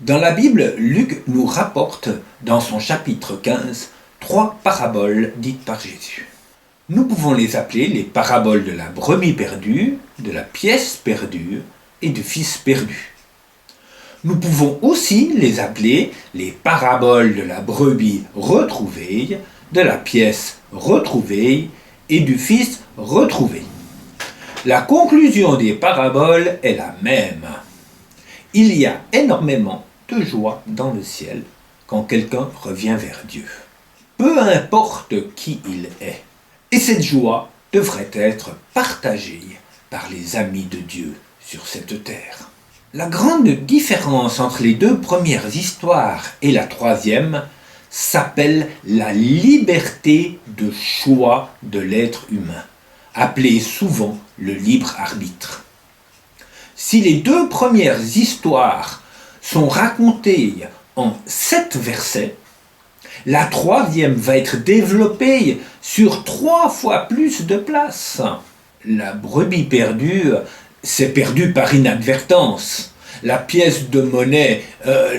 Dans la Bible, Luc nous rapporte, dans son chapitre 15, 3 paraboles dites par Jésus. Nous pouvons les appeler les paraboles de la brebis perdue, de la pièce perdue et du fils perdu. Nous pouvons aussi les appeler les paraboles de la brebis retrouvée, de la pièce retrouvée et du fils retrouvé. La conclusion des paraboles est la même. Il y a énormément de joie dans le ciel quand quelqu'un revient vers Dieu. Peu importe qui il est. Et cette joie devrait être partagée par les amis de Dieu sur cette terre. La grande différence entre les deux premières histoires et la troisième s'appelle la liberté de choix de l'être humain, appelée souvent le libre arbitre. Si les deux premières histoires sont racontées en 7 versets, la troisième va être développée sur 3 fois plus de place. La brebis perdue s'est perdue par inadvertance. La pièce de monnaie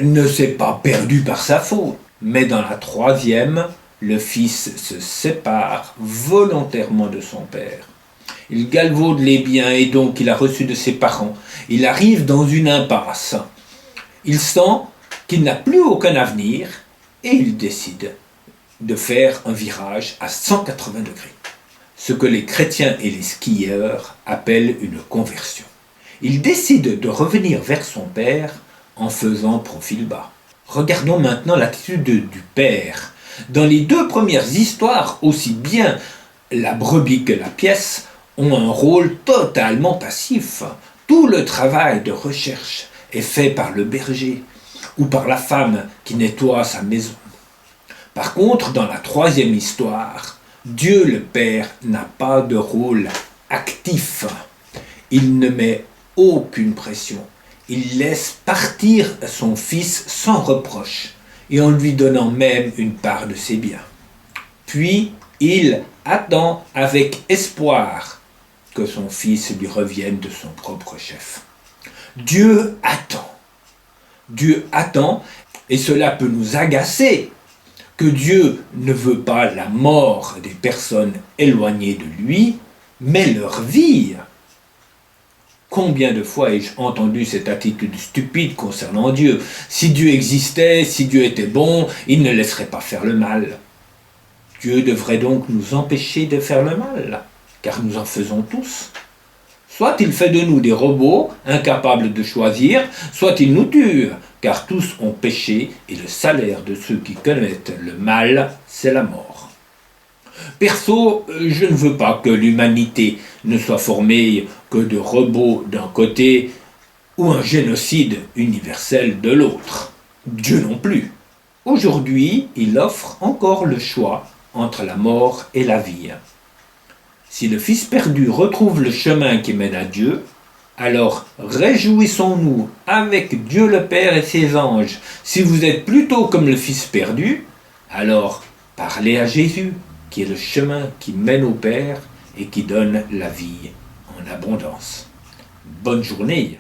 ne s'est pas perdue par sa faute. Mais dans la troisième, le fils se sépare volontairement de son père. Il galvaude les biens et donc qu'il a reçus de ses parents. Il arrive dans une impasse. Il sent qu'il n'a plus aucun avenir et il décide de faire un virage à 180 degrés. Ce que les chrétiens et les skieurs appellent une conversion. Il décide de revenir vers son père en faisant profil bas. Regardons maintenant l'attitude du père. Dans les deux premières histoires, aussi bien la brebis que la pièce ont un rôle totalement passif. Tout le travail de recherche est fait par le berger ou par la femme qui nettoie sa maison. Par contre, dans la troisième histoire, Dieu le Père n'a pas de rôle actif. Il ne met aucune pression. Il laisse partir son fils sans reproche et en lui donnant même une part de ses biens. Puis, il attend avec espoir que son fils lui revienne de son propre chef. Dieu attend, et cela peut nous agacer, que Dieu ne veut pas la mort des personnes éloignées de lui, mais leur vie. Combien de fois ai-je entendu cette attitude stupide concernant Dieu? Si Dieu existait, si Dieu était bon, il ne laisserait pas faire le mal. Dieu devrait donc nous empêcher de faire le mal, car nous en faisons tous. Soit il fait de nous des robots, incapables de choisir, soit il nous tue, car tous ont péché et le salaire de ceux qui commettent le mal, c'est la mort. Perso, je ne veux pas que l'humanité ne soit formée que de robots d'un côté ou un génocide universel de l'autre. Dieu non plus. Aujourd'hui, il offre encore le choix entre la mort et la vie. Si le Fils perdu retrouve le chemin qui mène à Dieu, alors réjouissons-nous avec Dieu le Père et ses anges. Si vous êtes plutôt comme le Fils perdu, alors parlez à Jésus, qui est le chemin qui mène au Père et qui donne la vie en abondance. Bonne journée!